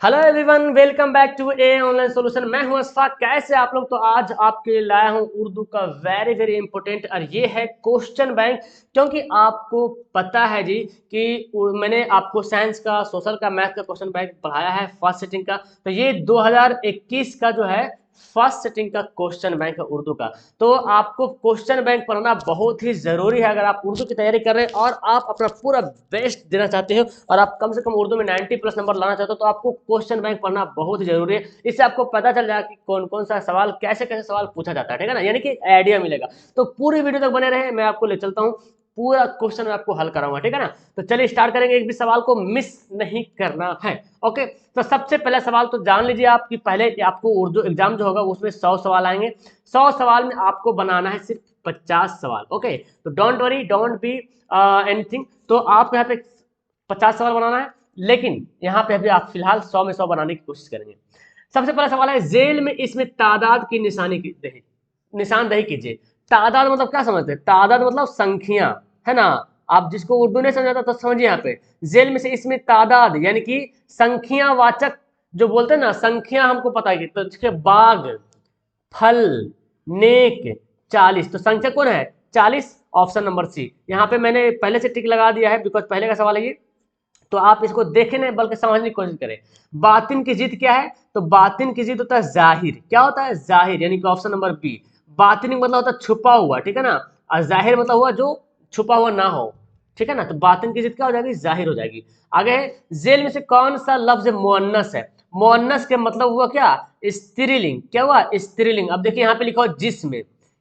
Hello everyone, welcome back to a online solution. मैं हूं अशफाक। कैसे आप लोग? तो आज आपके लिए लाया हूं उर्दू का वेरी वेरी इंपॉर्टेंट, और ये है क्वेश्चन बैंक। क्योंकि आपको पता है जी कि मैंने आपको साइंस का, सोशल का, मैथ का क्वेश्चन बैंक पढ़ाया है फर्स्ट सेटिंग का। तो ये 2021 का जो है फर्स्ट सेटिंग का क्वेश्चन बैंक है उर्दू का। तो आपको क्वेश्चन बैंक पढ़ना बहुत ही जरूरी है अगर आप उर्दू की तैयारी कर रहे हैं और आप अपना पूरा बेस्ट देना चाहते हो और आप कम से कम उर्दू में 90+ नंबर लाना चाहते हो, तो आपको क्वेश्चन बैंक पढ़ना बहुत ही जरूरी है। इससे आपको पता चल जाएगा कि कौन कौन सा सवाल, कैसे कैसे सवाल पूछा जाता है, ठीक है ना, यानी कि आइडिया मिलेगा। तो पूरी वीडियो तक बने रहे, मैं आपको ले चलता हूँ, पूरा क्वेश्चन मैं आपको हल कराऊंगा, ठीक है ना। तो चलिए स्टार्ट करेंगे, एक भी सवाल को मिस नहीं करना है। ओके, तो सबसे पहला सवाल तो जान लीजिए आप कि पहले आपको उर्दू एग्जाम जो होगा उसमें 100 सवाल आएंगे। 100 सवाल में आपको बनाना है सिर्फ 50 सवाल। ओके, तो don't worry, don't be anything. तो आप यहाँ पे 50 सवाल बनाना है, लेकिन यहाँ पे अभी आप फिलहाल 100 में 100 बनाने की कोशिश करेंगे। सबसे पहला सवाल है, जेल में इसमें तादाद की निशानदेही कीजिए। तादाद मतलब क्या समझते हैं? तादाद मतलब संख्या, है ना। आप जिसको उर्दू नहीं समझाता तो समझिए, यहाँ पे जेल में से इसमें तादाद यानी कि संख्या वाचक जो बोलते हैं ना, संख्या हमको पता है कि तो इसके बाग, फल, नेक, 40। तो संख्या कौन है? 40। Option number C. यहाँ पे मैंने पहले से टिक लगा दिया है, बिकॉज पहले का सवाल है ये। तो आप इसको देखें नहीं बल्कि समझने की कोशिश करें। बातिन की जिद क्या है? तो बातिन की जिद होता है जाहिर। क्या होता है? जाहिर, यानी कि ऑप्शन नंबर बी। बातिन मतलब होता है छुपा हुआ, ठीक है ना, और जाहिर मतलब हुआ जो छुपा हुआ ना हो, ठीक है ना। तो बातिन की जिद क्या हो जाएगी? जाहिर हो जाएगी। आगे, जेल में से कौन सा लफ्ज मुअन्नस है? मुअन्नस के मतलब हुआ क्या? स्त्रीलिंग। क्या हुआ? स्त्रीलिंग। अब देखिए यहाँ पे लिखा हो जिस्म,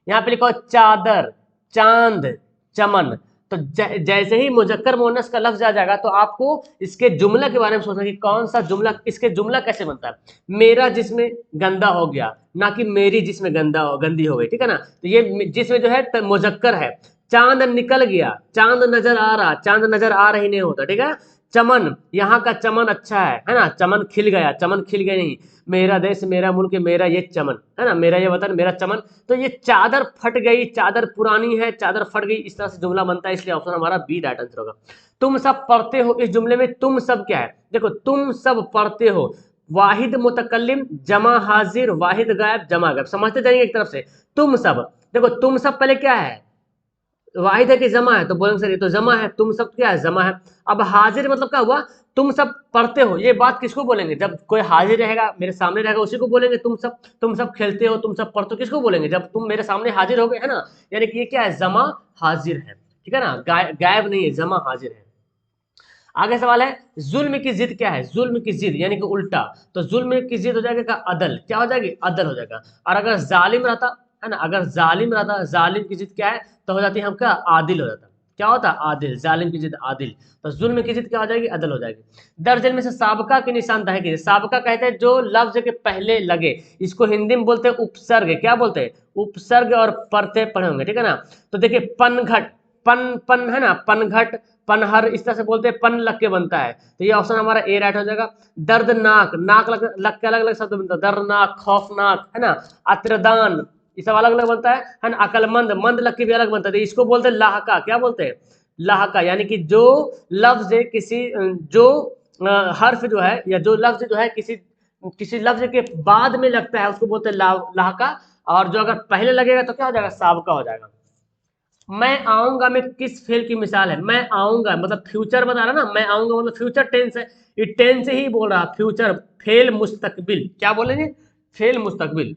यहाँ पे लिखा हो चादर, चांद, चमन। तो जैसे ही मुजक्कर मुअन्नस का लफ्ज आ जाएगा तो आपको इसके जुमला के बारे में सोचना कि कौन सा जुमला, इसके जुमला कैसे बनता है। मेरा जिस्म गंदा हो गया, ना कि मेरी जिस्म गंदी हो गई, ठीक है ना। तो ये जिस्म जो है मुजक्कर है। चांद निकल गया, चांद नजर आ रहा, चांद नजर आ रही नहीं होता, ठीक है। चमन, यहाँ का चमन अच्छा है ना, चमन खिल गया, चमन खिल गया नहीं। मेरा देश, मेरा मुल्क, मेरा ये चमन, है ना, मेरा ये वतन, मेरा चमन। तो ये चादर फट गई, चादर पुरानी है, चादर फट गई, इस तरह से जुमला बनता है, इसलिए ऑप्शन हमारा बी राइट आंसर होगा। तुम सब पढ़ते हो, इस जुमले में तुम सब क्या है? देखो, तुम सब पढ़ते हो, वाहिद मुतकल्लिम, जमा हाजिर, वाहिद गायब, जमा गायब, समझते जाएंगे एक तरफ से। तुम सब, देखो तुम सब पहले क्या है? वाहिद है कि जमा है? तो बोलेंगे सर ये तो जमा है, तुम सब क्या है? जमा है। अब हाजिर मतलब क्या हुआ? तुम सब पढ़ते हो, ये बात किसको बोलेंगे? जब कोई हाजिर रहेगा, मेरे सामने रहेगा, उसी को बोलेंगे तुम सब। तुम सब खेलते हो, तुम सब पढ़ते हो, किसको बोलेंगे? जब तुम मेरे सामने हाजिर हो गए, है ना। यानी कि ये क्या है? जमा हाजिर है, ठीक है ना, गायब नहीं है, जमा हाजिर है। आगे सवाल है, जुल्म की जिद क्या है? जुल्म की जिद यानी कि उल्टा। तो जुल्म की जिद हो जाएगा अदल। क्या हो जाएगी? अदल हो जाएगा। और अगर जालिम रहता, है ना, अगर जालिम रहता, जालिम की जिद क्या है? तो हो जाती है हम क्या? आदिल हो जाता। क्या होता? आदिल। जालिम की जिद आदिल। तो जुल्म की जिद क्या हो जाएगी? अदल हो जाएगी। दर्जन में से साबका की निशानदेही कीजिए। साबका कहते हैं जो लफ्ज के पहले लगे, इसको हिंदी में बोलते हैं उपसर्ग। क्या बोलते हैं? उपसर्ग और प्रत्यय पढ़े होंगे, ठीक है ना। तो देखिए, पनघट, पन पन है ना, पनघट, पनहर, इस तरह से बोलते हैं, पन लग के बनता है। तो ये ऑप्शन हमारा ए राइट हो जाएगा। दर्दनाक, नाक लग के अलग अलग शब्द बनता है, दर्दनाक, खौफनाक, है ना। अत्रदान, ये सब अलग अलग बनता है ना। अकलमंद, मंद लग के भी अलग बनता है, तो इसको बोलते हैं लाहका। क्या बोलते हैं? लाहका, यानी कि जो लफ्ज किसी, जो हर्फ जो है, या जो लफ्ज जो है किसी किसी लफ्ज के बाद में लगता है उसको बोलते हैं लाहका। और जो अगर पहले लगेगा तो क्या हो जाएगा? साबका हो जाएगा। मैं आऊंगा में किस फेल की मिसाल है? मैं आऊंगा मतलब फ्यूचर बता रहा ना, मैं आऊंगा मतलब फ्यूचर टेंस है, ये टेंस ही बोल रहा, फ्यूचर। फेल मुस्तकबिल, क्या बोलेंगे? फेल मुस्तकबिल।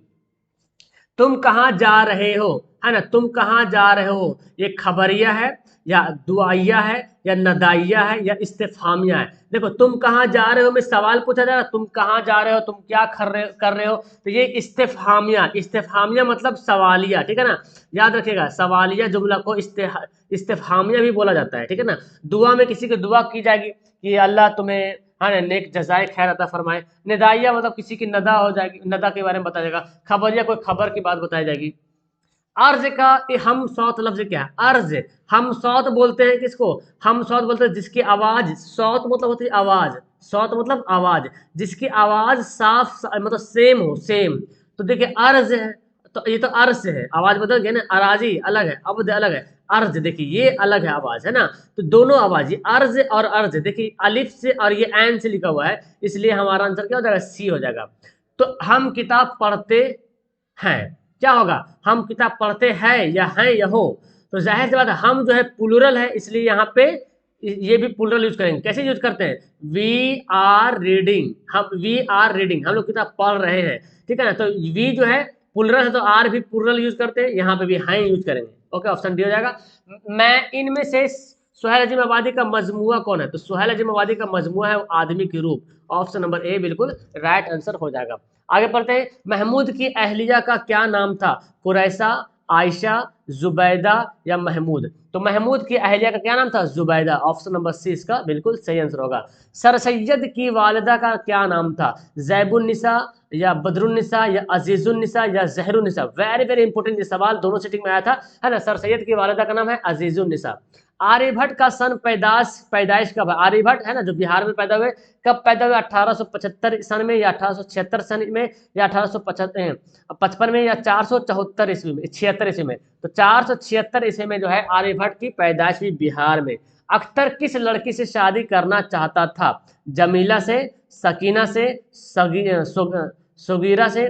तुम कहाँ जा रहे हो, है ना, तुम कहाँ जा रहे हो, ये खबरिया है, या दुआइया है, या नदाइया है, या इस्तेफामिया है। देखो, तुम कहाँ जा रहे हो में सवाल पूछा जा रहा है, तुम कहाँ जा रहे हो, तुम क्या कर रहे हो। तो ये इस्तेफामिया, इस्तेफामिया मतलब सवालिया, ठीक है ना। याद रखिएगा, सवालिया जुमला को इस्तेफामिया भी बोला जाता है, ठीक है ना। दुआ में किसी की दुआ की जाएगी कि अल्लाह तुम्हें, हाँ, नेक जजाए खैर अता फरमाए। निदाइया मतलब किसी की नदा हो जाएगी, नदा के बारे में बताया जाएगा। खबरिया कोई खबर की बात बताई जाएगी। अर्ज का हम सौत लफ्ज क्या है? अर्ज, हम सौत बोलते हैं किसको? हम सौत बोलते हैं जिसकी आवाज, सौत मतलब होती है आवाज, सौत मतलब आवाज, जिसकी आवाज साफ मतलब सेम हो, सेम। तो देखिए अर्ज है, तो ये तो अर्ज से है, आवाज बदल गई ना, अराजी अलग है, अब्द अलग है, अर्ज देखिए ये अलग है आवाज, है ना। तो दोनों आवाज, ये अर्ज और अर्ज, देखिए अलिफ से और ये ऐन से लिखा हुआ है, इसलिए हमारा आंसर क्या हो जाएगा, सी हो जाएगा। तो हम किताब पढ़ते हैं, क्या होगा, हम किताब पढ़ते हैं या हैं या हो, तो जाहिर सी बात है हम जो है प्लूरल है, इसलिए यहाँ पे ये भी प्लूरल यूज करेंगे। कैसे यूज करते हैं, we are reading, we are reading, हम लोग किताब पढ़ रहे हैं, ठीक है ना। तो वी जो है प्लूरल है, तो आर भी प्लूरल यूज करते हैं, यहाँ पे भी हैं यूज करेंगे। ओके, ऑप्शन डी हो जाएगा। मैं इनमें से सुहेल अजीम आबादी का मजमुआ कौन है, तो सुहेल अजीम आबादी का मजमुआ है आदमी के रूप, ऑप्शन नंबर ए बिल्कुल राइट आंसर हो जाएगा। आगे पढ़ते हैं, महमूद की अहलिया का क्या नाम था, कुरैसा, आयशा, जुबैदा या महमूद। तो महमूद की अहलिया का क्या नाम था, जुबैदा, ऑप्शन नंबर सी इसका बिल्कुल सही आंसर होगा। सर सैयद की वालिदा का क्या नाम था, जैबुन्निसा या बदरुन्निसा या अजीजुन्निसा या जहरुन्निसा। वेरी वेरी इंपॉर्टेंट ये सवाल दोनों सीटिंग में आया था, है ना। सर सैयद की वालिदा का नाम है अजीजुन्निसा। आर्यभट्ट का सन पैदाइश कब है, आर्यभट्ट है ना जो बिहार में पैदा हुए, कब पैदा हुए, 1875 सन में या 1876 सन में या 1855 में या 474 ईस्वी में, 76 ईस्वी में। तो 476 ईस्वी में जो है आर्यभट्ट की पैदाइश हुई बिहार में। अख्तर किस लड़की से शादी करना चाहता था, जमीला से, सकीना से, सुगीरा से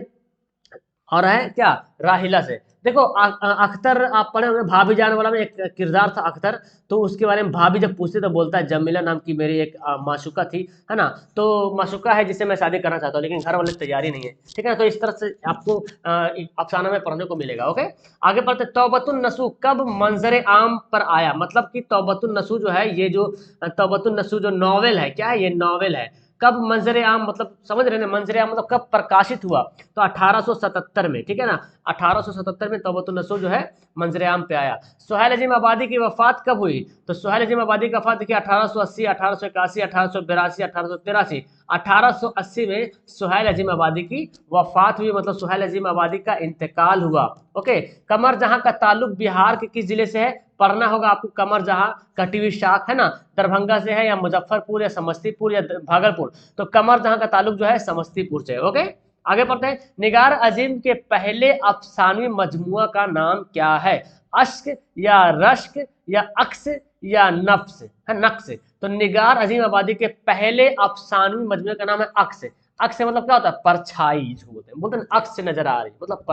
और है क्या, राहिला से। देखो अख्तर आप पढ़े होंगे, भाभी जान वाला में एक किरदार था अख्तर, तो उसके बारे में भाभी जब पूछते तो बोलता है जमीला नाम की मेरी एक माशुका थी, है ना। तो माशुका है जिससे मैं शादी करना चाहता हूँ, लेकिन घर वाले तैयारी नहीं है, ठीक है ना। तो इस तरह से आपको अफसाना में पढ़ने को मिलेगा। ओके, आगे पढ़ते, तौबतुन नसू कब मंजर आम पर आया, मतलब कि तौबतुन नसू जो है, ये जो तौबतुन नसू जो नॉवेल है, क्या है ये नॉवेल है, कब मंजर आम, मतलब समझ रहे हैं मंजर आम मतलब कब प्रकाशित हुआ, तो 1877 में, ठीक है ना। 1877 में तौबतुन नसूह जो है मंजर आम पे आया। सुहेल अजीम आबादी की वफात कब हुई, तो सुहेल अजीम आबादी की वफात देखिए 1880, 1881, 1882, 1883। 1880 में सुहेल अजीम आबादी की वफात हुई, मतलब सुहेल अजीम आबादी का इंतकाल हुआ। ओके, कमर जहां का ताल्लुक बिहार के किस जिले से है, पढ़ना होगा आपको, कमर जहां कटी हुई शाख है ना, दरभंगा से है या मुजफ्फरपुर या समस्तीपुर या भागलपुर। तो कमर जहां का ताल्लुक जो है समस्तीपुर से। ओके, आगे पढ़ते हैं, निगार अजीम के पहले अफसानवी मजमुआ का नाम क्या है, अश्क या रश्क या अक्स या नफ्स, है नक्स। तो निगार अजीम आबादी के पहले अफसानवी मजमुए का नाम है अक्स। अक्स मतलब क्या होता है, परछाई जिसको बोलते हैं अक्स से नजर आ रही, मतलब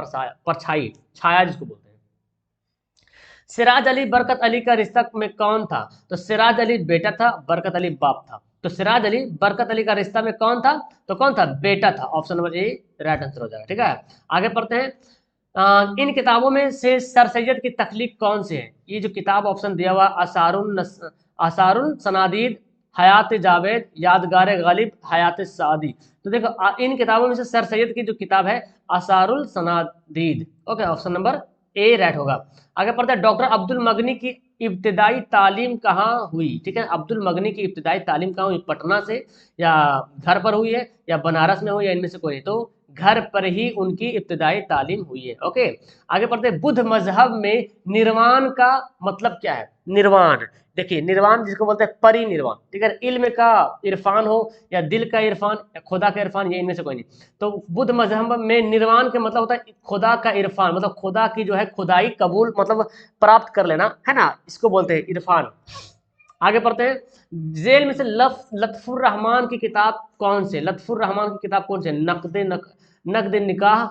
परछाई, छाया जिसको बोलते हैं। सिराज अली बरकत अली का रिश्ता में कौन था, तो सिराज अली बेटा था, बरकत अली बाप था। तो सिराज अली बरकत अली का रिश्ता में कौन था, तो कौन था, बेटा था, option number A right answer हो जाएगा। ठीक है, आगे पढ़ते हैं, इन किताबों में से सर सैयद की तख्लीक कौन सी है, ये जो किताब ऑप्शन दिया हुआ, असारुल सनादीद, हयात जावेद, यादगार गालिब, हयात सादी। तो देखो इन किताबों में से सर सैयद की जो किताब है Asarul Sanadid. Okay, option number A right होगा। आगे पढ़ते हैं, डॉक्टर अब्दुल मगनी की इब्तिदाई तालीम कहाँ हुई, ठीक है। अब्दुल मगनी की इब्तिदाई तालीम कहाँ हुई, पटना से या घर पर हुई है या बनारस में हुई, या इनमें से कोई, तो घर पर ही उनकी इब्तिदाई तालीम हुई है। ओके, आगे पढ़ते हैं, बुद्ध मजहब में निर्वाण का मतलब क्या है, निर्वाण, देखिए निर्वाण जिसको बोलते हैं परिनिर्वाण, ठीक है। इल्म का इरफान हो या दिल का इरफान या खुदा का इरफान, ये इनमें से कोई नहीं। तो बुद्ध मजहब में निर्वाण के मतलब होता है खुदा का इरफान, मतलब खुदा की जो है खुदाई कबूल, मतलब प्राप्त कर लेना, है ना, इसको बोलते हैं इरफान। आगे पढ़ते हैं, जेल में से लत्फुर रहमान की किताब कौन से, लत्फुर रहमान की किताब कौन से, नकद निकाह,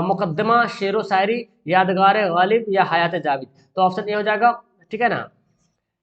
मुकदमा, शेरो शायरी, यादगार गालिब या हयात जाविद। तो ऑप्शन ए हो जाएगा, ठीक है ना,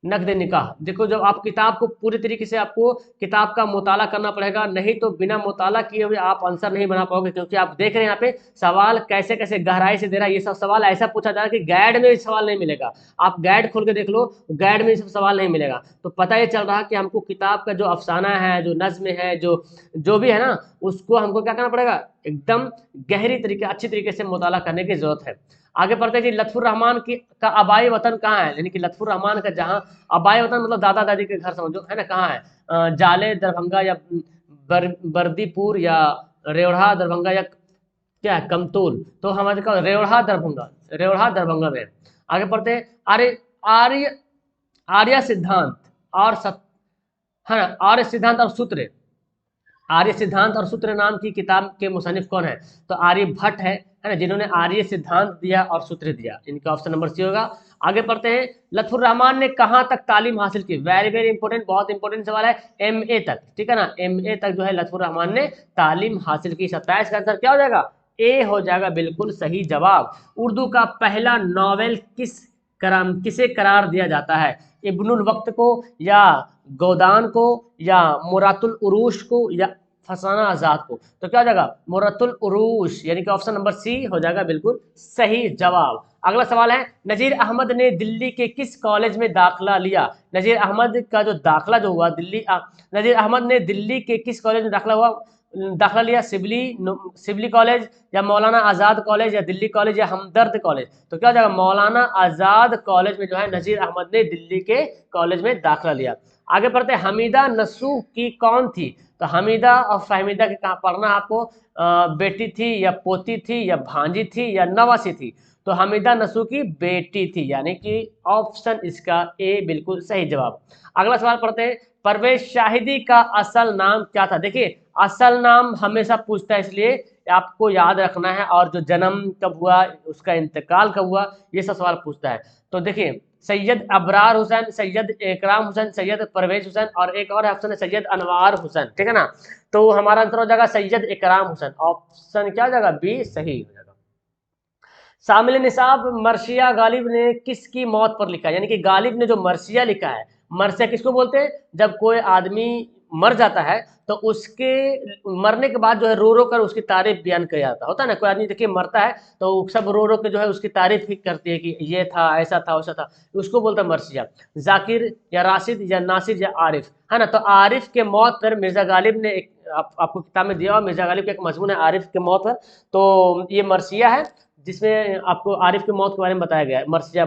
नकद निकाह। देखो जब आप किताब को पूरी तरीके से आपको किताब का मुताला करना पड़ेगा, नहीं तो बिना मुताला किए हुए आप आंसर नहीं बना पाओगे, क्योंकि आप देख रहे हैं यहाँ पे सवाल कैसे कैसे गहराई से दे रहा है। ये सब सवाल ऐसा पूछा जा रहा है कि गाइड में सवाल नहीं मिलेगा, आप गाइड खोल के देख लो, गाइड में ये सब सवाल नहीं मिलेगा। तो पता ये चल रहा है कि हमको किताब का जो अफसाना है, जो नज्म है, जो भी है ना, उसको हमको क्या करना पड़ेगा, एकदम गहरी तरीके, अच्छी तरीके से मुताला करने की जरूरत है। आगे बढ़ते हैं जी, लत्फुर रहमान की का आबाई वतन कहाँ है, यानी कि लत्फुर रहमान का जहाँ आबाई वतन मतलब दादा दादी के घर समझो, है ना, कहाँ है, जाले दरभंगा या बर्दीपुर या रेवढ़ा दरभंगा या क्या है, कमतूल। तो हमारे का रेवढ़ा दरभंगा, रेवढ़ा दरभंगा में। आगे बढ़ते हैं, आर्य आर्य आर्य सिद्धांत और है ना, आर्य सिद्धांत और सूत्र, आर्य सिद्धांत और सूत्र नाम की किताब के मुसन्निफ कौन है, तो आर्यभट्ट है, है ना, जिन्होंने आर्य सिद्धांत दिया और सूत्र दिया, इनका ऑप्शन नंबर सी होगा। आगे पढ़ते हैं, लुत्फुर रहमान ने कहाँ तक तालीम हासिल की? वेरी वेरी इंपॉर्टेंट, बहुत इंपॉर्टेंट सवाल है। एमए तक, ठीक है ना, एमए तक जो है लुत्फुर रहमान ने तालीम हासिल की। 27 का आंसर क्या हो जाएगा? ए हो जाएगा, बिल्कुल सही जवाब। उर्दू का पहला नॉवेल किसे करार दिया जाता है? इब्नुल वक्त को, या गोदान को, या मुरातुल उरूश को, या फसाना आजाद को? तो क्या हो जाएगा? मुरातुल उरूश, यानी कि ऑप्शन नंबर सी हो जाएगा बिल्कुल सही जवाब। अगला सवाल है, नजीर अहमद ने दिल्ली के किस कॉलेज में दाखिला लिया? नजीर अहमद का जो दाखिला जो हुआ नजीर अहमद ने दिल्ली के किस कॉलेज में दाखिला लिया? सिबली कॉलेज, या मौलाना आज़ाद कॉलेज, या दिल्ली कॉलेज, या हमदर्द कॉलेज? तो क्या हो जाएगा? मौलाना आज़ाद कॉलेज में जो है नजीर अहमद ने दिल्ली के कॉलेज में दाखिला लिया। आगे पढ़ते हैं, हमीदा नसूह की कौन थी? तो हमीदा और फहमीदा के कहाँ पढ़ना आपको, बेटी थी, या पोती थी, या भांजी थी, या नवासी थी? तो हमीदा नसूह की बेटी थी, यानी कि ऑप्शन इसका ए बिल्कुल सही जवाब। अगला सवाल पढ़ते हैं, परवेज शाहिदी का असल नाम क्या था? देखिए, असल नाम हमेशा पूछता है, इसलिए आपको याद रखना है, और जो जन्म कब हुआ, उसका इंतकाल कब हुआ, ये सब सवाल पूछता है। तो देखिए, सैयद अबरार हुसैन, सैयद इकराम हुसैन, सैयद परवेज हुसैन, और एक और ऑप्शन है सैयद अनवार हुसैन, ठीक है ना। तो हमारा आंसर हो जाएगा सैयद इकराम हुसैन, ऑप्शन क्या हो जाएगा? बी सही हो जाएगा। शामिल निसाब मर्सिया गालिब ने किसकी मौत पर लिखा? यानी कि गालिब ने जो मर्सिया लिखा है, मर्सिया किसको बोलते हैं? जब कोई आदमी मर जाता है तो उसके मरने के बाद जो है रो रो कर उसकी तारीफ बयान किया जाता होता है ना। कोई आदमी देखिए मरता है तो सब रो रो के जो है उसकी तारीफ ही करती है कि ये था, ऐसा था, वैसा था, उसको बोलता है मर्सिया। जाकिर, या राशिद, या नासिर, या आरिफ, है ना। तो आरिफ के मौत पर मिर्जा गालिब ने आपको किताब में दिया हुआ, मिर्जा गालिब का एक मजमून है आरिफ के मौत पर, तो ये मर्सिया है जिसमें आपको आरिफ की मौत के बारे में बताया गया है, मर्सिया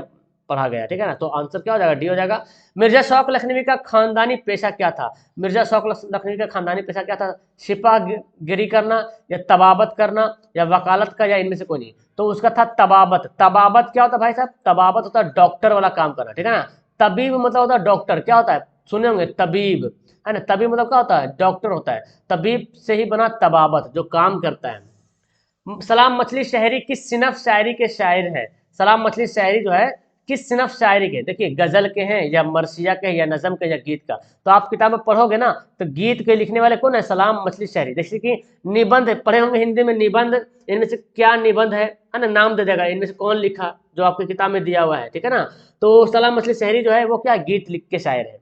पढ़ा गया, ठीक है ना। तो आंसर क्या हो जाएगा? डी हो जाएगा। मिर्जा शौक लखनवी का खानदानी पेशा क्या था? मिर्जा शौक लखनवी का खानदानी पेशा क्या था? सिपाहगिरी करना, या तबाबत करना, या वकालत का, या इनमें से कोई नहीं? तो उसका था तबाबत। तबाबत क्या होता है भाई साहब? तबाबत होता है डॉक्टर वाला काम करना, ठीक है ना। तबीब मतलब होता है डॉक्टर, क्या होता है सुने होंगे? तबीब, है ना। तबीब मतलब क्या होता है? डॉक्टर होता है। तबीब से ही बना तबाबत, जो काम करता है। सलाम मछली शायरी किस सिनफ शायरी के शायर है? सलाम मछली शायरी जो है किस सिनफ शायरी के? देखिए, गजल के हैं, या मरसिया के, या नज़म के, या गीत का? तो आप किताब में पढ़ोगे ना, तो गीत के लिखने वाले कौन है? सलाम मछली शायरी। जैसे कि निबंध पढ़े होंगे हिंदी में, निबंध, इनमें से क्या निबंध है ना, नाम दे देगा, इनमें से कौन लिखा, जो आपकी किताब में दिया हुआ है, ठीक है ना। तो सलाम मछली शायरी जो है वो क्या, गीत लिख के शायर है।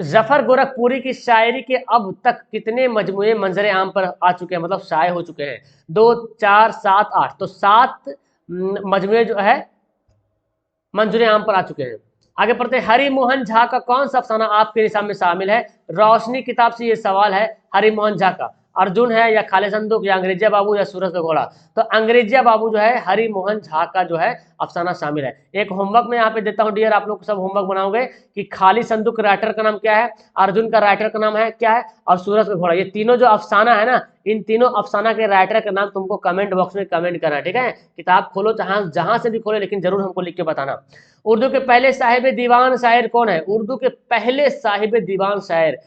जफर गोरखपुरी की शायरी के अब तक कितने मजमूए मंजर आम पर आ चुके हैं, मतलब शाये हो चुके हैं? 2, 4, 7, 8? तो 7 मजमूए जो है मंजूर आम पर आ चुके हैं। आगे पढ़ते हैं, हरि मोहन झा का कौन सा अफसाना आपके निसाब में शामिल है? रोशनी किताब से ये सवाल है। हरि मोहन झा का अर्जुन है, या खाले संदूक, या अंग्रेजिया बाबू, या सूरज का घोड़ा? तो अंग्रेजिया बाबू जो है हरि मोहन झा का जो है अफसाना शामिल है। एक होमवर्क में यहाँ पे देता हूँ डियर, आप लोग सब होमवर्क बनाओगे कि खाली संदूक राइटर का नाम क्या है, अर्जुन का राइटर का नाम है क्या है, और सूरज का घोड़ा, ये तीनों जो अफसाना है ना, इन तीनों अफसाना के राइटर का नाम तुमको कमेंट बॉक्स में कमेंट करना है, ठीक है। किताब खोलो जहां से भी खोलो, लेकिन जरूर हमको लिख के बताना। उर्दू के पहले साहिब दीवान शायर कौन है? उर्दू के पहले साहिब दीवान शायर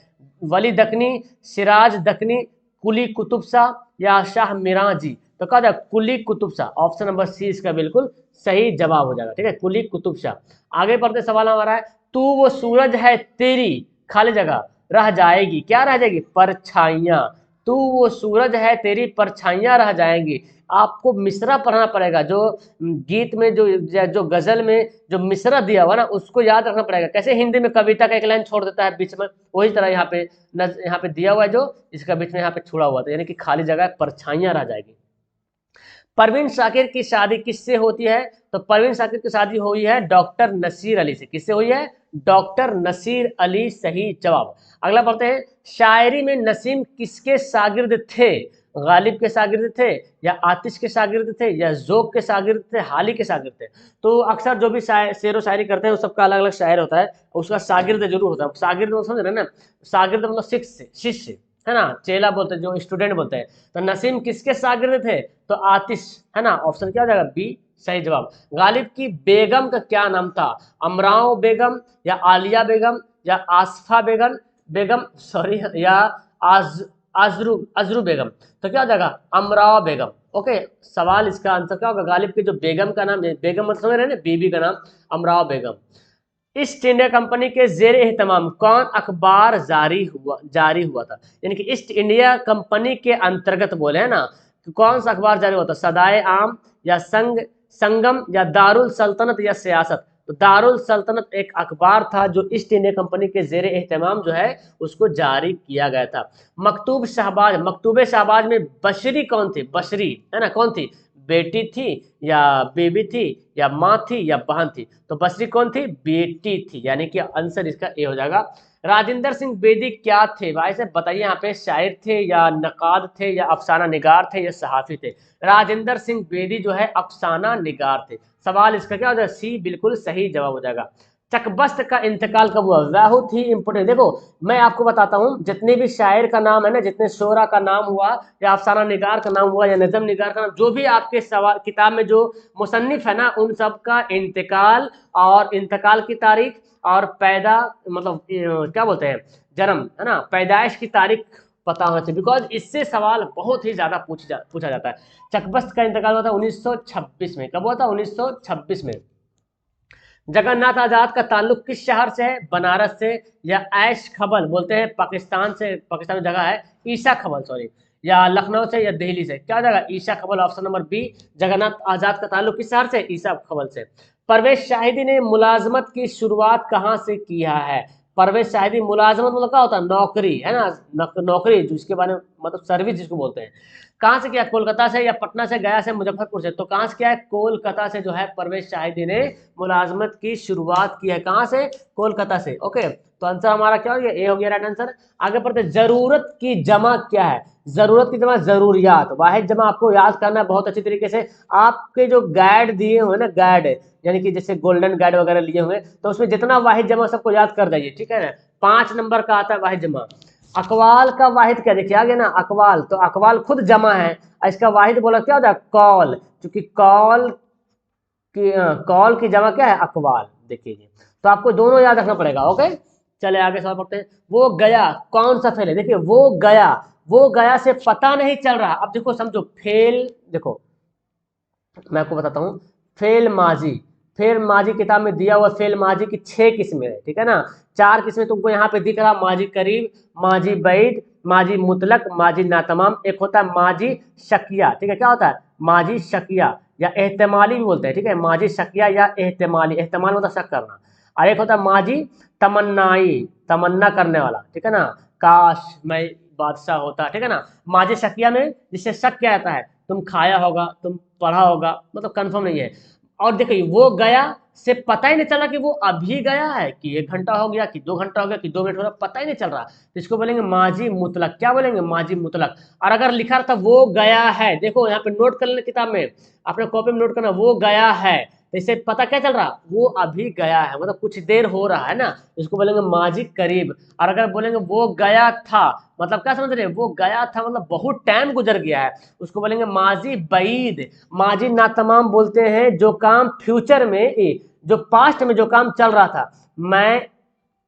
वली दकनी, सिराज दकनी, कुली कुतुब शाह, या शाह मिराजी? तो कहा जाए Quli Qutub Shah, option number C इसका बिल्कुल सही जवाब हो जाएगा, ठीक है, कुली कुतुब शाह। आगे पढ़ते सवाल हमारा है, तू वो सूरज है तेरी खाली जगह रह जाएगी, क्या रह जाएगी? परछाइयां। तू वो सूरज है तेरी परछाइयां रह जाएंगी। आपको मिसरा पढ़ना पड़ेगा, जो गीत में जो गजल में जो मिसरा दिया हुआ ना, उसको याद रखना पड़ेगा। कैसे हिंदी में कविता का एक लाइन छोड़ देता है बीच में, वही तरह यहाँ पे दिया हुआ है, जो इसका बीच में यहाँ पे छुड़ा हुआ था, यानी कि खाली जगह परछाइयां रह जाएगी। परवीन शाकिर की शादी किससे होती है? तो परवीन शाकिर की शादी हुई है डॉक्टर नसीर अली से। किससे हुई है? डॉक्टर नसीर अली, सही जवाब। अगला पढ़ते हैं, शायरी में नसीम किसके शागिर्द थे? गालिब के शागिर्द थे, या आतिश के शागिर्द थे, या जोक के शागिर्द थे, हाली के शागिर्द थे? तो अक्सर जो भी शेर व शायरी करते हैं, उस सबका अलग अलग शायर होता है, उसका शागिर्द जरूर होता है। शागिर्द समझ रहे हैं ना, शागिर्द मतलब शिष्य, है ना, चेला बोलते हैं, जो स्टूडेंट बोलते हैं। तो नसीम किसके शागिर्द थे? तो आतिश, है ना। ऑप्शन क्या हो जाएगा? बी सही जवाब। गालिब की बेगम का क्या नाम था? अमराव बेगम, या आलिया बेगम, या आसफा बेगम सॉरी, या अजरू बेगम? तो क्या हो जाएगा? अमराव बेगम, ओके, सवाल इसका आंसर क्या होगा? गालिब की जो बेगम का नाम है, बेगम मतलब समझ रहे हैं ना, बीबी का नाम अमराव बेगम। ईस्ट इंडिया कंपनी के जेर एहतमाम कौन अखबार जारी हुआ था? यानी कि ईस्ट इंडिया कंपनी के अंतर्गत बोले हैं ना, कि कौन सा अखबार जारी हुआ था? सदाए आम या संगम या दारुल सल्तनत या सियासत? तो दारुल सल्तनत एक अखबार था जो ईस्ट इंडिया कंपनी के जेर एहतमाम जो है उसको जारी किया गया था। मकतूबे शहबाज में बशरी कौन थी? बशरी है ना, कौन थी? बेटी थी या बेबी थी या माँ थी या बहन थी? तो बसरी कौन थी? बेटी थी, यानी कि आंसर इसका ए हो जाएगा। राजेंद्र सिंह बेदी क्या थे भाई साहब? बताइए, यहाँ पे शायर थे या नकाद थे या अफसाना निगार थे या सहाफी थे? राजेंद्र सिंह बेदी जो है अफसाना निगार थे। सवाल इसका क्या हो जाएगा? सी बिल्कुल सही जवाब हो जाएगा। चकबस्त का इंतकाल कब हुआ? बहुत ही इंपोर्टेंट। देखो, मैं आपको बताता हूँ, जितने भी शायर का नाम है ना, जितने शोरा का नाम हुआ या अफसाना निगार का नाम हुआ या नजम निगार का नाम, जो भी आपके सवाल किताब में जो मुसन्निफ है ना, उन सब का इंतकाल और इंतकाल की तारीख और पैदा मतलब क्या बोलते हैं, जन्म है ना, पैदाइश की तारीख पता होना चाहिए, बिकॉज इससे सवाल बहुत ही ज्यादा पूछा जाता है। चकबस्त का इंतकाल हुआ था 1926 में। कब हुआ था? 1926 में। जगन्नाथ आजाद का ताल्लुक किस शहर से है? बनारस से या ऐश खबल बोलते हैं पाकिस्तान से, पाकिस्तान में जगह है ईशा खबल, सॉरी, या लखनऊ से या दिल्ली से? क्या हो जाएगा? ईशा खबल, option number B. Jagannath Azad का ताल्लुक किस शहर से? ईशा खबल से। परवेज शाहिदी ने मुलाजमत की शुरुआत कहाँ से किया है? परवेज शाहिदी, मुलाजमत मतलब क्या होता है? नौकरी है ना, नौकरी जिसके बारे में मतलब सर्विस जिसको बोलते हैं। कहाँ से किया? कोलकाता से या पटना से, गया से, मुजफ्फरपुर से? तो कहाँ से किया है? कोलकाता से जो है परवेज शाहिदी ने मुलाजमत की शुरुआत की है। कहाँ से? कोलकाता से। ओके, तो आंसर हमारा क्या हो गया? ए हो गया राइट आंसर। आगे बढ़ते, जरूरत की जमा क्या है? जरूरत की जमा जरूरियात, वाहिद जमा आपको याद करना है बहुत अच्छी तरीके से। आपके जो गाइड दिए हुए ना, गाइड यानी कि जैसे गोल्डन गाइड वगैरह लिए हुए, तो उसमें जितना वाहिद जमा सबको याद कर जाइए, ठीक है ना। 5 नंबर का आता है वाहिद जमा। अकवाल का वाहिद क्या? देखिए आगे ना, अकवाल, तो अकवाल खुद जमा है, इसका वाहिद बोला क्या होता है? कॉल, क्योंकि कॉल की जमा क्या है? अकवाल। देखिए, तो आपको दोनों याद रखना पड़ेगा। ओके, चले आगे सवाल पढ़ते हैं। वो गया कौन सा फेल है? देखिए, वो गया से पता नहीं चल रहा। अब देखो समझो, फेल, देखो मैं आपको बताता हूँ। फेल माजी किताब में दिया हुआ फेल माजी की 6 किस्में है, ठीक है ना। 4 किस्में तुमको यहाँ पे दिख रहा, माजी करीब, माजी बैद, माजी मुतलक, माजी नातमाम। एक होता है माजी शकिया, ठीक है। क्या होता है? माजी शकिया या एहतमाली भी बोलते हैं, ठीक है। माजी शकिया या एहतमाली, एहतमाल मतलब शक करना। और एक होता है माजी तमन्नाई, तमन्ना करने वाला, ठीक है ना। काश मैं बादशाह होता, ठीक है ना। माजी शकिया में जिससे शक किया जाता है, तुम खाया होगा, तुम पढ़ा होगा, मतलब कंफर्म नहीं है। और देखिए, वो गया से पता ही नहीं चला कि वो अभी गया है कि 1 घंटा हो गया कि 2 घंटा हो गया कि 2 मिनट हो गया, पता ही नहीं चल रहा। तो इसको बोलेंगे माजी मुतलक। क्या बोलेंगे? माजी मुतलक। और अगर लिखा रहता वो गया है, देखो यहाँ पे नोट कर लेना किताब में, अपने कॉपी में नोट करना, वो गया है, तो इससे पता क्या चल रहा? वो अभी गया है, मतलब कुछ देर हो रहा है ना, इसको बोलेंगे माजी करीब। और अगर बोलेंगे वो गया था, मतलब क्या समझ रहे? वो गया था मतलब बहुत टाइम गुजर गया है, उसको बोलेंगे माजी बईद। माजी नातमाम बोलते हैं जो काम फ्यूचर में, जो पास्ट में जो काम चल रहा था।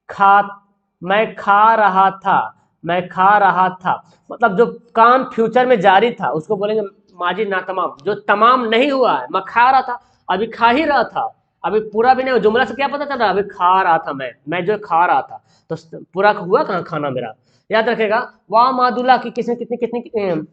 खा मैं खा रहा था, मैं खा रहा था, मतलब जो काम फ्यूचर में जारी था उसको बोलेंगे माजी नातमाम। जो तमाम नहीं हुआ है, मैं खा रहा था, अभी खा ही रहा था, अभी पूरा भी नहीं, जुमला से क्या पता चल रहा? अभी खा रहा था, मैं जो खा रहा था, तो पूरा हुआ कहाँ खाना मेरा? याद रखेगा। वाह मादुला की किसने कितनी कितनी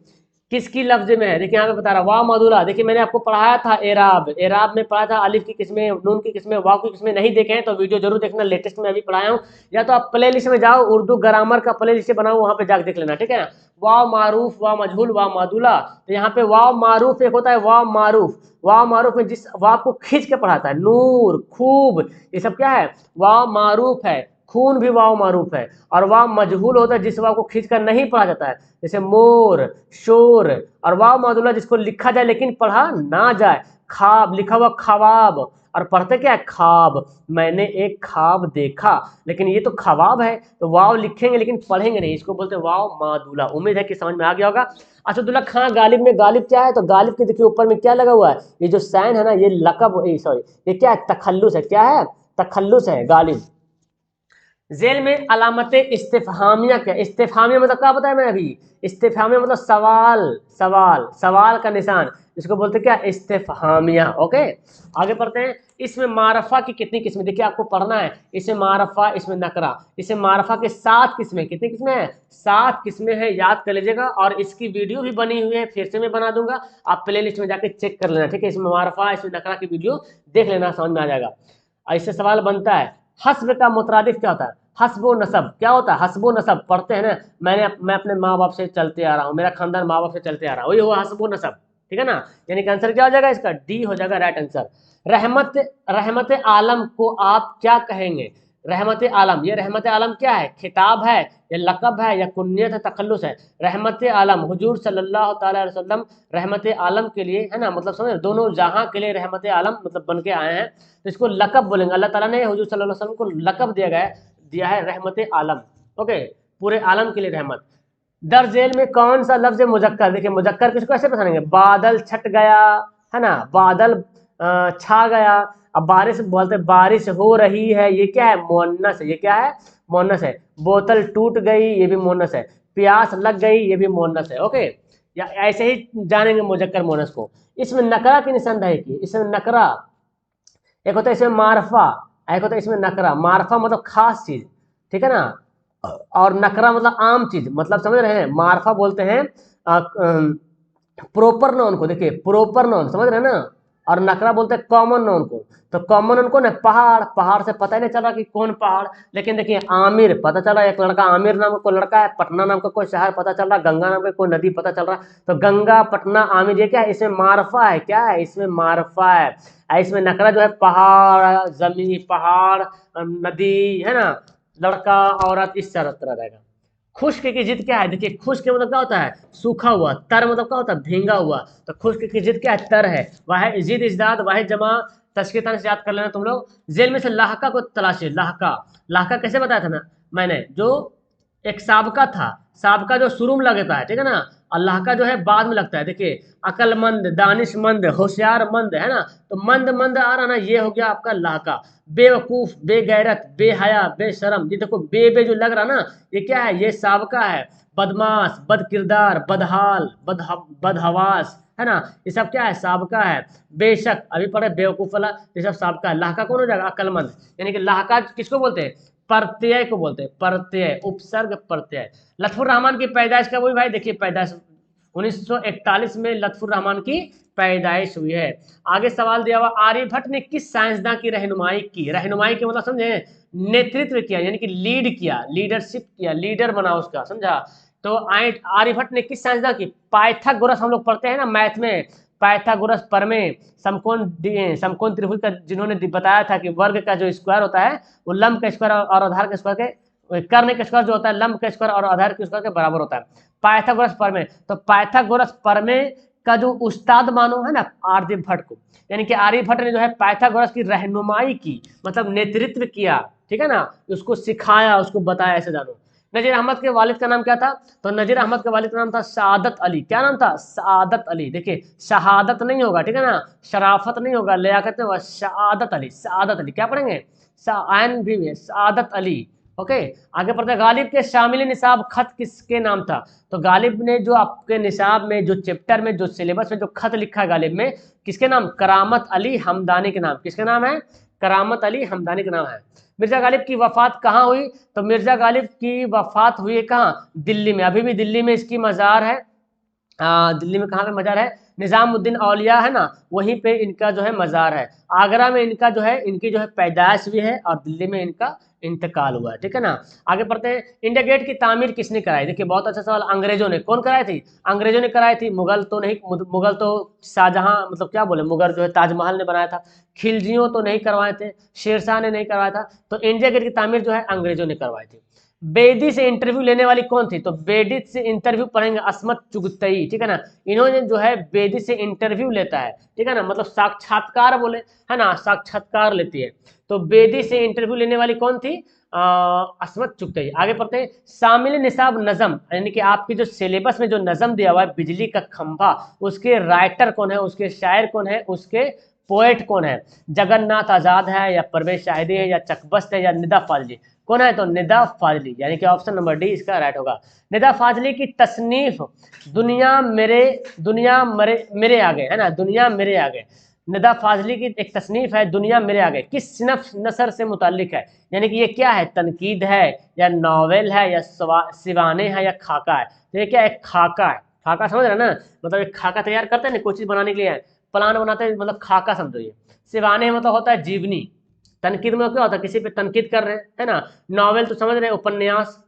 किसकी लफ्ज में है? देखिए यहाँ पे बता रहा, वाह मादुला। देखिए मैंने आपको पढ़ाया था एराब में पढ़ा था, अलिफ की किस्में, नून की किस्में, वाव की किस्में। नहीं देखे हैं तो वीडियो जरूर देखना, लेटेस्ट में अभी पढ़ाया हूँ। या तो आप प्ले लिस्ट में जाओ, उर्दू ग्रामर का प्ले लिस्ट बनाओ, वहां पे जाकर देख लेना, ठीक है ना। वाव मारूफ, वाव मजहूल, वाव मादुला। तो यहाँ पे वाव मारूफ एक होता है, वाव मारूफ। वाव मारूफ में जिस वाव को खींच के पढ़ाता है, नूर, खूब, ये सब क्या है? वाव मारूफ है। खून भी वाव मारूफ है। और वाव मजहूल होता है जिस वाव को खींच कर नहीं पढ़ा जाता है, जैसे मोर, शोर। और वाव मादुला जिसको लिखा जाए लेकिन पढ़ा ना जाए, खाब, लिखा हुआ खवाब, और पढ़ते क्या है? खाब। मैंने एक खाब देखा, लेकिन ये तो खवाब है, तो वाव लिखेंगे लेकिन पढ़ेंगे नहीं, इसको बोलते हैं वाव मादुला। उम्मीद है कि समझ में आ गया होगा। असदुल्ला खां गालिब में गालिब क्या है? तो गालिब के देखिए ऊपर में क्या लगा हुआ है, ये जो सैन है ना, ये लकब, सॉरी, ये क्या है? तखल्लुस है। क्या है? तखल्लुस है गालिब। जेल में अलामत इस्तिफहामिया क्या, इस्तिफहामिया मतलब क्या बताया मैं अभी, इस्तिफहामिया मतलब सवाल, सवाल सवाल का निशान, इसको बोलते क्या, इस्तिफहामिया। ओके, आगे पढ़ते हैं। इसमें मारफा की कितनी किस्में, देखिए आपको पढ़ना है, इसमें मारफा, इसमें नकरा, इसमें मारफा के 7 किस्में, कितनी किस्में हैं, 7 किस्में हैं, याद कर लीजिएगा। और इसकी वीडियो भी बनी हुई है, फिर से मैं बना दूंगा, आप प्ले लिस्ट में जाके चेक कर लेना, ठीक है। इसमें मारफा, इसमें नकरा की वीडियो देख लेना, समझ में आ जाएगा। इससे सवाल बनता है, हस्ब का मुतरादिफ क्या होता है, हस्ब व नसब क्या होता है, हस्ब व नसब पढ़ते हैं ना, मैं अपने माँ बाप से चलते आ रहा हूँ, मेरा खानदान माँ बाप से चलते आ रहा है, वही हुआ हस्ब व नसब, ठीक है ना। यानी कि आंसर क्या हो जाएगा इसका, डी हो जाएगा राइट आंसर। रहमत, रहमत आलम को आप क्या कहेंगे, रहमत आलम, ये रहमत आलम क्या है, खिताब है या लक़ब है या कुन्नियत है, तखल्लुस है। रहमत आलम हुजूर सल्लल्लाहु ताला अलैहि वसल्लम रहमत आलम के लिए है ना, मतलब समझ, दोनों जहां के लिए रहमत आलम मतलब बन के आए हैं, तो इसको लक़ब बोलेंगे। अल्लाह ताला ने हुजूर सल्लल्लाहु अलैहि वसल्लम को लक़ब दिया है रहमत आलम। ओके, पूरे आलम के लिए रहमत। दर जेल में कौन सा लफ्ज मुजक्कर, देखिए मुजक्कर किसको ऐसे पहचानेंगे, बादल छट गया है ना, बादल छा गया। अब बारिश बोलते बारिश हो रही है, ये क्या है, मुअन्नस है, ये क्या है, मुअन्नस है। बोतल टूट गई, ये भी मुअन्नस है। प्यास लग गई, ये भी मुअन्नस है। ओके, या ऐसे ही जानेंगे मुजक्कर मुअन्नस को। इसमें नकरा की निशानदेही की, इसमें नकरा, एक होता है इसमें मारफा, एक होता है इसमें नकरा। मारफा मतलब खास चीज, ठीक है ना, और नकरा मतलब आम चीज, मतलब समझ रहे हैं। मारफा बोलते हैं प्रॉपर नाउन को, देखिए प्रॉपर नाउन समझ रहे हैं ना, और नकरा बोलते हैं कॉमन नाउन को। तो कॉमन नाउन को ना, पहाड़, पहाड़ से पता ही नहीं चल रहा कि कौन पहाड़, लेकिन देखिए आमिर पता चल रहा है, एक लड़का आमिर नाम का कोई लड़का है, पटना नाम का कोई शहर पता चल रहा, गंगा नाम का कोई नदी पता चल रहा। तो गंगा, पटना, आमिर, ये क्या है, इसमें मारफा है, क्या है, इसमें मारफा है। इसमें नकरा जो है पहाड़, जमीन, पहाड़, नदी है ना, लड़का, औरत, इस तरह रहेगा। खुश्क की जिद क्या है, देखिए खुश्क मतलब क्या होता है, सूखा हुआ। तर मतलब क्या होता है, भींगा हुआ। तो खुश्क की जिद क्या है, तर है। वाहिद जिद इजदाद, वाहिद जमा, तस्कीर से याद कर लेना तुम लोग। जेल में से लाहका को तलाशी, लाहका, लाहका कैसे बताया था मैंने, जो एक साबका था, साबका जो शुरू में लगता है, ठीक है ना, अल्लाह का जो है बाद में लगता है। देखिए अकलमंद, दानिशमंद, होशियारमंद है ना, तो मंद मंद आ रहा ना, ये हो गया आपका लाहका। बेवकूफ, बेगैरत, बेहया, बेशरम, ये देखो बे जो लग रहा ना, ये क्या है, ये साबका है। बदमाश, बदकिरदार, बदहाल, बदहवास है ना, ये सब क्या है, साबका है। बेशक, अभी पढ़े बेवकूफ वाला, ये सब साबका है। लाहका कौन हो जाएगा, अकलमंद। यानी कि लाहका किसको बोलते हैं, प्रत्यय को बोलते हैं, प्रत्यय, उपसर्ग प्रत्यय। लत्फुर रहमान की पैदाइश का, वही भाई देखिए पैदाइश 1941 में लत्फुर रहमान की पैदाइश हुई है। आगे सवाल दिया हुआ, आर्यभट्ट ने किस साइंसदान की रहनुमाई की, रहनुमाई की मतलब समझे, नेतृत्व किया, यानी कि लीड किया, लीडरशिप किया, लीडर बना उसका, समझा। तो आर्यभट्ट ने किस साइंसदान की, पाइथागोरस हम लोग पढ़ते हैं ना मैथ में, पाइथागोरस प्रमेय, समकोण त्रिभुज का जिन्होंने बताया था कि वर्ग का जो स्क्वायर होता है वो लंब का स्क्वायर और आधार के स्क्वायर के, कर्ण का स्क्वायर जो होता है लंब का स्क्वायर और आधार के स्क्वायर के बराबर होता है। पाइथागोरस प्रमेय, तो पाइथागोरस प्रमेय का जो उस्ताद मानो है ना आर्यभट्ट को, यानी कि आर्यभट्ट ने जो है पाइथागोरस की रहनुमाई की, मतलब नेतृत्व किया, ठीक है ना, उसको सिखाया, उसको बताया, ऐसे जानो। नजीर अहमद के वालिद का नाम क्या था, तो नजीर अहमद के वालिद का नाम था सादत अली। क्या नाम था, सादत अली। देखिए शहादत नहीं होगा, ठीक है ना, शराफत नहीं होगा, लियाकत नहीं होगा, सादत अली, सादत अली। क्या पढ़ेंगे, आयन भी है, सादत अली। ओके, आगे पढ़ते हैं, गालिब के शामिल निसाब खत किसके नाम था, तो गालिब ने जो आपके निसाब में, जो चैप्टर में, जो सिलेबस में जो खत लिखा है गालिब में, किसके नाम, करामत अली हमदानी के नाम, किसके नाम है, करामत अली हमदानी के नाम है। मिर्जा गालिब की वफात कहाँ हुई, तो मिर्जा गालिब की वफात हुई है कहाँ, दिल्ली में, अभी भी दिल्ली में इसकी मज़ार है। दिल्ली में कहाँ पे मज़ार है, निज़ामुद्दीन औलिया है ना, वहीं पे इनका जो है मज़ार है। आगरा में इनका जो है, इनकी जो है पैदाइश भी है, और दिल्ली में इनका इंतकाल हुआ है, ठीक है ना। आगे पढ़ते हैं, इंडिया गेट की तामीर किसने कराई, देखिए बहुत अच्छा सवाल, अंग्रेजों ने। कौन कराई थी, अंग्रेजों ने कराई थी, मुगल तो नहीं, मुगल तो शाहजहां, मतलब क्या बोले, मुगल जो है ताजमहल ने बनाया था, खिलजियों तो नहीं करवाए थे, शेरशाह ने नहीं करवाया था, तो इंडिया गेट की तामीर जो है अंग्रेजों ने करवाई थी। बेदी से इंटरव्यू लेने वाली कौन थी, तो बेदी से इंटरव्यू पढ़ेंगे अस्मत चुगतई, ठीक है ना, इन्होंने जो है बेदी से इंटरव्यू लेता है, ठीक है ना, मतलब साक्षात्कार बोले, है ना, साक्षात्कार लेती है। तो बेदी से इंटरव्यू लेने वाली कौन थी, अस्मत चुगतई। आगे पढ़ते हैं, शामिल निसाब नज़म, यानी कि आपकी जो सिलेबस में जो नज़म दिया हुआ है बिजली का खंभा, उसके राइटर कौन है, उसके शायर कौन है, उसके पोएट कौन है, जगन्नाथ आजाद है या परवेज शाहिदी है या चकबस्त है या निदा फालजी। कौन है? तो निदा फाजली, यानी कि ऑप्शन नंबर डी इसका राइट होगा। निदा फाजली की तसनीफ दुनिया मेरे आगे, है ना, दुनिया मेरे आगे। निदा फाजली की एक तसनीफ है दुनिया मेरे आगे, किस सिनफ नसर से मुताल्लिक है? यानी कि ये क्या है? तनकीद है या नॉवेल है या सिवाने है या खाका है? तो ये क्या है? खाका है। खाका समझ रहे हैं ना, मतलब एक खाका तैयार करते हैं ना कोई चीज बनाने के लिए, प्लान बनाते हैं, मतलब खाका समझो ये। सिवाने मतलब होता है जीवनी। तनकीद में क्या होता है? किसी पे तनकीद कर रहे हैं, है ना। नॉवेल तो समझ रहे हैं, उपन्यास।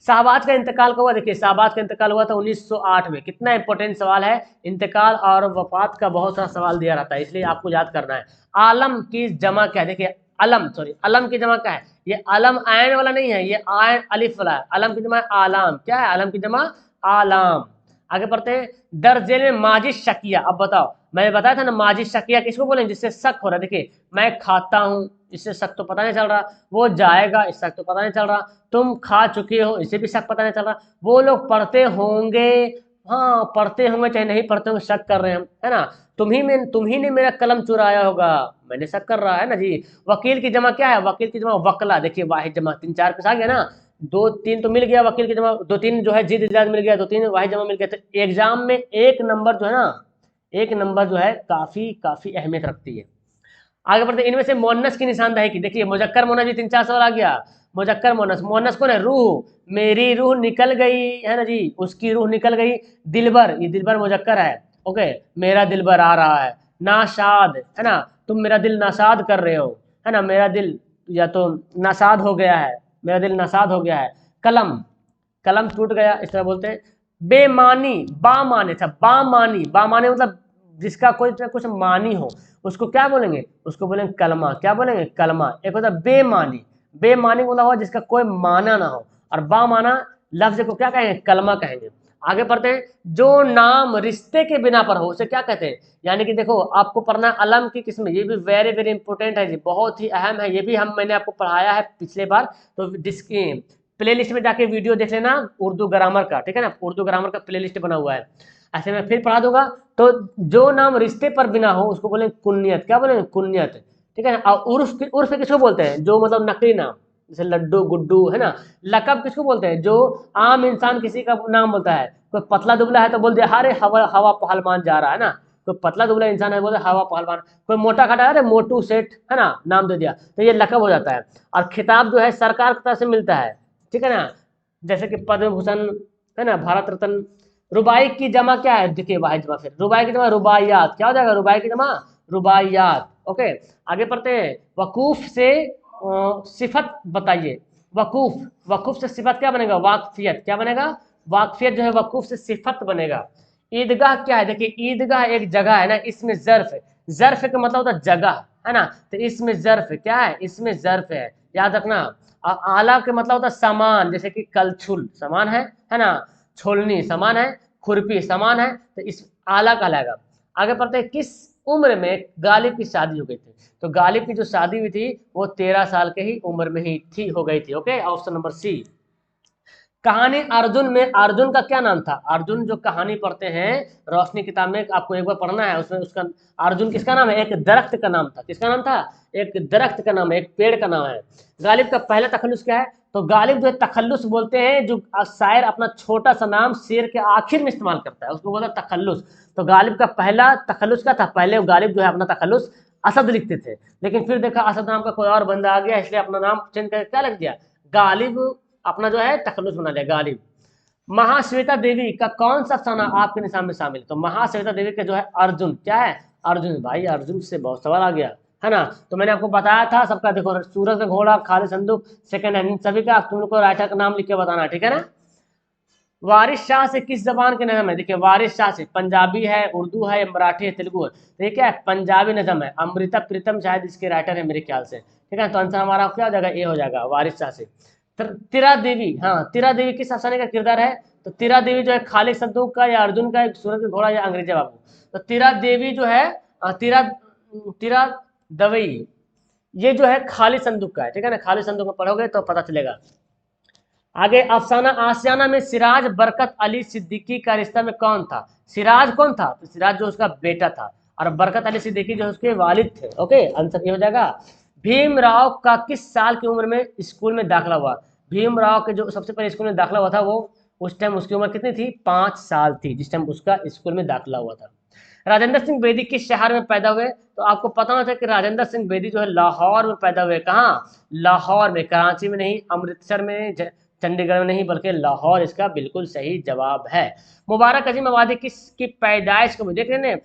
शाहबाज का इंतकाल कब हुआ? देखिए शाहबाज का इंतकाल हुआ था 1908 में। कितना इंपॉर्टेंट सवाल है, इंतकाल और वफात का बहुत सारा सवाल दिया रहता है, इसलिए आपको याद करना है। आलम की जमा क्या है? देखिए अलम की जमा क्या है? ये अलम आयन वाला नहीं है, ये आयन अलिफ वाला है। अलम की जमा आलाम। क्या है अलम की जमा? आलाम। आगे बढ़ते हैं। दर्जेल में माजी शकिया, अब बताओ, मैंने बताया था ना माजी शकिया किसको बोलेंगे? जिससे शक हो रहा है। देखिए मैं खाता हूं, इससे शक तो पता नहीं चल रहा। वो जाएगा, इस शक तो पता नहीं चल रहा। तुम खा चुके हो, इसे भी शक पता नहीं चल रहा। वो लोग पढ़ते होंगे, हाँ पढ़ते होंगे चाहे नहीं पढ़ते होंगे, शक कर रहे हैं, है ना। तुम ही ने मेरा कलम चुराया होगा, मैंने शक कर रहा है ना जी। वकील की जमा क्या है? वकील की जमा वकला। देखिए वाहिद जमा, 3 4 पे आ गया ना, 2 3 तो मिल गया वकील की जमा, 2 3 जो है जिद इजाद मिल गया, 2 3 वाहिद जमा मिल गया। तो एग्जाम में एक नंबर जो है ना, एक नंबर जो है काफी काफी अहमियत रखती है। आगे बढ़ते, इनमें से मोनस की निशानदेही की। देखिए मुजक्कर मोनस भी 3 4 सवाल आ गया। मुजक्कर मोनस, मोनस कौन है? रूह। मेरी रूह निकल गई, है ना जी, उसकी रूह निकल गई। दिलबर, ये दिलबर मुजक्कर है। ओके, मेरा दिलबर आ रहा है। नाशाद, है ना, तुम मेरा दिल नासाद कर रहे हो, है ना, मेरा दिल या तो नासाद हो गया है, मेरा दिल नासाद हो गया है। कलम, कलम टूट गया, इस तरह बोलते हैं। बेमानी, बामानी, अच्छा बामानी, बामानी मतलब जिसका कोई कुछ मानी हो, उसको क्या बोलेंगे? उसको बोलेंगे कलमा। क्या बोलेंगे? कलमा। एक होता है बेमानी, बेमानी बोला हुआ जिसका कोई माना ना हो, और बामाना लफ्ज को क्या कहेंगे? कलमा कहेंगे। आगे पढ़ते हैं। जो नाम रिश्ते के बिना पर हो उसे क्या कहते हैं? यानी कि देखो आपको पढ़ना है अलम की किस्म, ये भी वेरी वेरी इंपॉर्टेंट है जी, बहुत ही अहम है, ये भी मैंने आपको पढ़ाया है पिछले बार। तो जिसकी प्ले लिस्ट में जाके वीडियो देख लेना उर्दू ग्रामर का, ठीक है ना, उर्दू ग्रामर का प्ले लिस्ट बना हुआ है। ऐसे मैं फिर पढ़ा दूंगा। तो जो नाम रिश्ते पर बिना हो उसको बोलेंगे कुन्नियत। क्या बोलेंगे? कुन्नियत, ठीक है ना। और उर्फ किसको बोलते हैं? जो मतलब नकली नाम, जैसे लड्डू गुड्डू, है ना। लकब किसको बोलते हैं? जो आम इंसान किसी का नाम बोलता है। कोई पतला दुबला है तो बोल दिया अरे हवा हवा पहलवान जा रहा है ना। कोई पतला दुबला इंसान है बोलते हवा पहलवान। कोई मोटा खाटा है अरे मोटू सेठ, है ना, नाम दे दिया, तो ये लकब हो जाता है। और खिताब जो है सरकार की तरफ से मिलता है, ठीक है ना, जैसे कि पद्म भूषण, है ना, भारत रत्न। रुबाई की जमा क्या है? देखिए वाहिद जमा, फिर रुबाई की जमा रुबाइयात। क्या हो जाएगा? रुबाई की जमा रुबाइयात। ओके, आगे पढ़ते हैं। वकूफ से सिफत बताइए। वकूफ, वकूफ से सिफत क्या बनेगा? वाकफियत। क्या बनेगा? वाकफियत जो है वकूफ से सिफत बनेगा। ईदगाह क्या है? देखिए ईदगाह एक जगह है ना, इसमें जर्फ है। जर्फ का मतलब होता है जगह, है ना, तो इसमें जर्फ क्या है? इसमें जर्फ है, याद रखना। आला के मतलब होता है सामान, जैसे कि कलछुल सामान है ना, छोलनी सामान है, खुरपी सामान है, तो इस आला कहलाएगा। आगे पढ़ते हैं। किस उम्र में गालिब की शादी हो गई थी? तो गालिब की जो शादी हुई थी वो 13 साल के ही उम्र में ही थी, हो गई थी। Okay, option number C. कहानी अर्जुन में अर्जुन का क्या नाम था? अर्जुन जो कहानी पढ़ते हैं रोशनी किताब में, आपको एक बार पढ़ना है, उसमें उसका अर्जुन किसका नाम है? एक दरख्त का नाम था। किसका नाम था? एक दरख्त का नाम है, एक पेड़ का नाम है। गालिब का पहला तखल्लुस क्या है? तो गालिब जो है तखल्लुस बोलते हैं, जो शायर अपना छोटा सा नाम शेर के आखिर में इस्तेमाल करता है उसको बोलता है तखल्लुस। तो गालिब का पहला तखल्लुस क्या था? पहले गालिब जो है अपना तखल्लुस असद लिखते थे, लेकिन फिर देखा असद नाम का कोई और बंदा आ गया, इसलिए अपना नाम चेंज करके क्या लिख दिया? गालिब, अपना जो है तखल्लुस बना लिया गालिब। महाश्वेता देवी का कौन सा अफसाना आपके निशान में शामिल है? तो महाश्वेता देवी का जो है अर्जुन, क्या है? अर्जुन। भाई अर्जुन से बहुत सवाल आ गया, है ना। तो मैंने आपको बताया था सबका, देखो सूरज का घोड़ा, खाली संदूक, सेकंड हैंड, सभी का तुमको राइटर का नाम लिख के बताना, ठीक है ना। वारिस शाह से किस जबान के नज़म है? देखिए वारिस शाह से पंजाबी है, उर्दू है, मराठी है, तेलुगु है। तो ये क्या है? पंजाबी नज़म है। अमृता प्रीतम शायद इसके राइटर है मेरे ख्याल से, ठीक है। तो आंसर हमारा क्या हो जाएगा? ए हो जाएगा, वारिस शाह से। तिरा देवी, हाँ तिरा देवी किस अफसाने का किरदार है? तो तिरा देवी जो है खालिद संदूक का, या अर्जुन का, एक सूरज का घोड़ा, या अंग्रेजी बाबू। तो तिरा देवी जो है तिरा तिरा दवई, ये जो है खालिद संदूक का है, ठीक है ना। खालिद संदूक में पढ़ोगे तो पता चलेगा। आगे अफसाना आशियाना में सिराज बरकत अली सिद्दीकी का रिश्ता में कौन था? सिराज कौन था? तो सिराज जो उसका बेटा था, और बरकत अली सिद्दीकी जो उसके वालिद थे। ओके, आंसर ये हो जाएगा। भीमराव का किस साल की उम्र में स्कूल में दाखिला हुआ? भीमराव के जो सबसे पहले स्कूल में दाखिला हुआ था वो उस टाइम उसकी उम्र कितनी थी? 5 साल थी जिस टाइम उसका स्कूल में दाखिला हुआ था। राजेंद्र सिंह बेदी किस शहर में पैदा हुए? तो आपको पता होना चाहिए कि राजेंद्र सिंह बेदी जो है लाहौर में पैदा हुए। कहाँ? लाहौर में, कराची में नहीं, अमृतसर में नहीं, चंडीगढ़ में नहीं, बल्कि लाहौर इसका बिल्कुल सही जवाब है। मुबारक अजीम आबादी किसकी पैदाइश कब? देख रहे हैं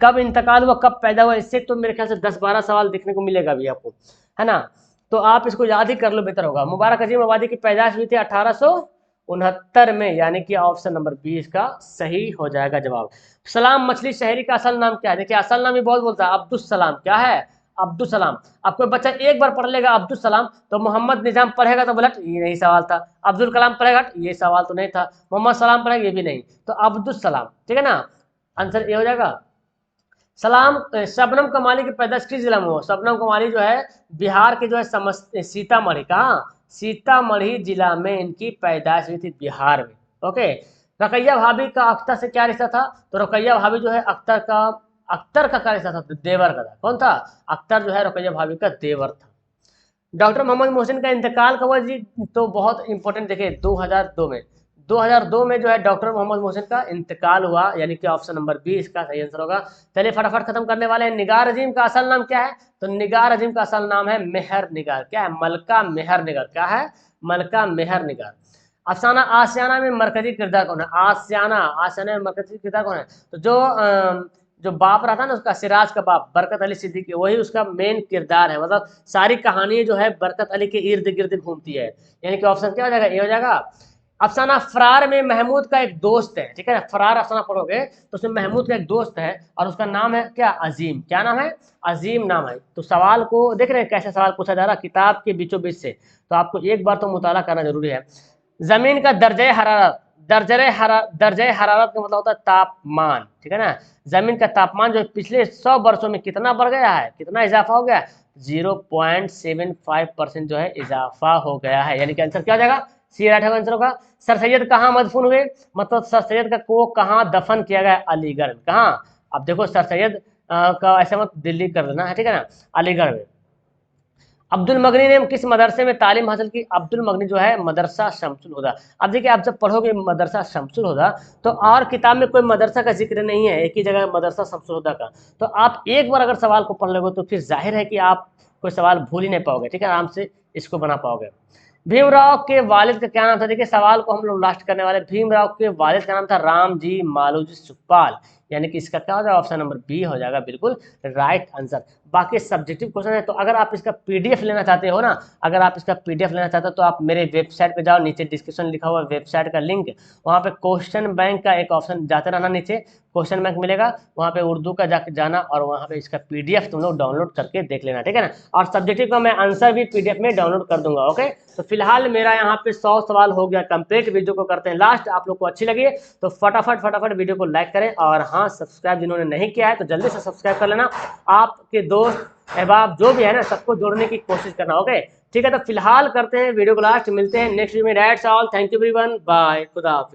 कब इंतकाल हुआ, कब पैदा हुआ, इससे तो मेरे ख्याल से 10-12 सवाल देखने को मिलेगा अभी आपको, है ना। तो आप इसको याद ही कर लो, बेहतर होगा। मुबारक अजीम आबादी की पैदाइश हुई थी 1869 में, यानी कि ऑप्शन नंबर 20 का सही हो जाएगा जवाब। सलाम मछली शहरी का असल नाम क्या है? देखिए असल नाम ही बहुत बोलता है, अब्दुल सलाम। क्या है? अब्दुल सलाम। अब कोई बच्चा एक बार पढ़ लेगा अब्दुल सलाम, तो मोहम्मद निजाम पढ़ेगा तो बोला ये नहीं सवाल था, अब्दुल कलाम पढ़ेगा ये सवाल तो नहीं था, मोहम्मद सलाम पढ़ेगा ये भी नहीं, तो अब्दुल सलाम, ठीक है ना, आंसर ये हो जाएगा। सलाम शबनम कमाली की पैदाइश किस जिला में हो? शबनम कमाली जो है बिहार के जो है सीतामढ़ी, कहाँ? सीतामढ़ी जिला में इनकी पैदाइश हुई थी, बिहार में। ओके। रकैया भाभी का अख्तर से क्या रिश्ता था? तो रकैया भाभी जो है अख्तर का क्या रिश्ता था? देवर का था। कौन था? अख्तर जो है रकैया भाभी का देवर था। डॉक्टर मोहम्मद मोहसिन का इंतकाल कब हुआ जी? तो बहुत इंपॉर्टेंट, देखिए 2002 में, 2002 में जो है डॉक्टर मोहम्मद मोहसिन का इंतकाल हुआ, यानी कि ऑप्शन नंबर 20 का सही आंसर होगा। चलिए फटाफट खत्म करने वाले हैं। निगार अजीम का असल नाम क्या है? तो निगार अजीम का असल नाम है मेहर निगार। क्या है? मलका मेहर निगार। क्या है? मलका मेहर निगार। अफसाना आशियाना में मरकजी किरदार कौन है? आशियाना में मरकजी किरदार कौन है? तो जो बाप रहा था ना उसका, सिराज का बाप बरकत अली सिद्दीकी, वही उसका मेन किरदार है। मतलब सारी कहानी जो है बरकत अली के इर्द गिर्द घूमती है, यानी कि ऑप्शन क्या हो जाएगा? ए हो जाएगा। अफसाना फरार में महमूद का एक दोस्त है, ठीक है ना, फरार अफसाना पढ़ोगे तो उसमें महमूद का एक दोस्त है और उसका नाम है क्या? अजीम। क्या नाम है? अजीम नाम है। तो सवाल को देख रहे हैं कैसे सवाल पूछा जा रहा है, किताब के बीचों बीच से, तो आपको एक बार तो मुताला करना जरूरी है। जमीन का दर्जे हरारत, दर्जे हरारत का मतलब होता है तापमान, ठीक है ना। जमीन का तापमान जो पिछले 100 वर्षों में कितना बढ़ गया है, कितना इजाफा हो गया? 0.75% जो है इजाफा हो गया है, यानी कि आंसर क्या हो जाएगा? सी राइट आंसर होगा। सर सैयद कहाँ मदफून हुए? मतलब सर सैयद का को कहाँ दफन किया गया? अलीगढ़। कहाँ? अब देखो सर सैयद का ऐसा मत दिल्ली कर देना है, ठीक है ना, अलीगढ़ में। अब्दुल मगनी ने किस मदरसे में तालीम हासिल की? अब्दुल मगनी जो है मदरसा शमसुल हुदा। अब देखिए आप जब पढ़ोगे मदरसा शमसुल हुदा तो और किताब में कोई मदरसा का जिक्र नहीं है, एक ही जगह मदरसा शमसुल हुदा का। तो आप एक बार अगर सवाल को पढ़ लोगे तो फिर जाहिर है कि आप कोई सवाल भूल ही नहीं पाओगे, ठीक है, आराम से इसको बना पाओगे। भीमराव के वालिद का क्या नाम था? देखिए सवाल को हम लोग लास्ट करने वाले। भीमराव के वालिद का नाम था रामजी मालूजी सुखपाल, यानी कि इसका क्या हो जाएगा? ऑप्शन नंबर बी हो जाएगा बिल्कुल राइट आंसर। बाकी सब्जेक्टिव क्वेश्चन है, तो अगर आप इसका पीडीएफ लेना चाहते हो ना, अगर आप इसका पीडीएफ लेना चाहते हो तो आप मेरे वेबसाइट पे जाओ, नीचे डिस्क्रिप्शन लिखा हुआ वेबसाइट का लिंक, वहाँ पे क्वेश्चन बैंक का एक ऑप्शन जाते रहना, नीचे क्वेश्चन बैंक मिलेगा, वहाँ पे उर्दू का जाके जाना और वहाँ पे इसका पीडीएफ तुम लोग डाउनलोड करके देख लेना, ठीक है ना। और सब्जेक्टिव का मैं आंसर भी पीडीएफ में डाउनलोड कर दूंगा। ओके, तो फिलहाल मेरा यहाँ पे 100 सवाल हो गया कंप्लीट। वीडियो को करते हैं लास्ट। आप लोग को अच्छी लगी तो फटाफट वीडियो को लाइक करें, और हाँ सब्सक्राइब जिन्होंने नहीं किया है तो जल्दी से सब्सक्राइब कर लेना। आपके दोस्त अहबाब जो भी है ना, सबको जोड़ने की कोशिश करना। ओके ठीक है, तो फिलहाल करते हैं वीडियो को लास्ट, मिलते हैं नेक्स्ट वीडियो में। That's all, thank you everyone, bye, खुदा हाफिज़।